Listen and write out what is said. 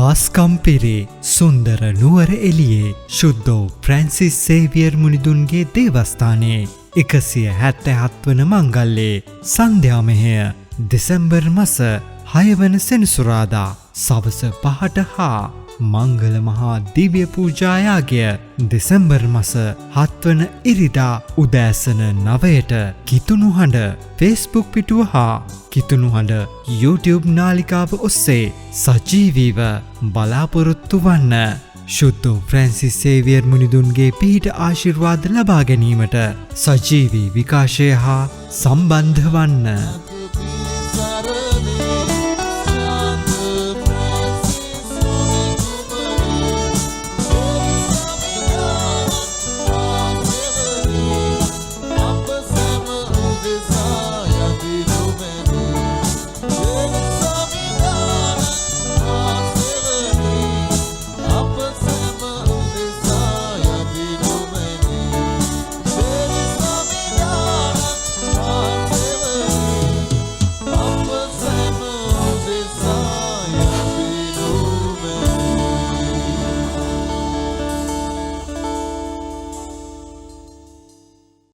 හාස්කම්පිරේ සුන්දර නුවර එළියේ ශුද්ධෝ ෆ්‍රැන්සිස් සේවියර් මුනිදුන්ගේ දේවස්ථානයේ 177 වන මංගල්‍යයේ සන්ධ්‍යාමෙහෙය දෙසැම්බර් මාස 6 වන සෙනසුරාදා සවස 5ට හා මංගල මහා දිව්‍ය පූජා යාගය දෙසැම්බර් මාස 7 වන ඉරිදා උදෑසන 9ට කිතුණු හඬ Facebook පිටුව හා කිතුණු හඬ YouTube නාලිකාව ඔස්සේ සජීවීව බලාපොරොත්තු වන්න. ශුද්ධ ෆ්‍රැන්සිස් සේවියර් මුනිදුන්ගේ පිහිට ආශිර්වාද ලබා ගැනීමට සජීවී විකාශය හා සම්බන්ධ වන්න.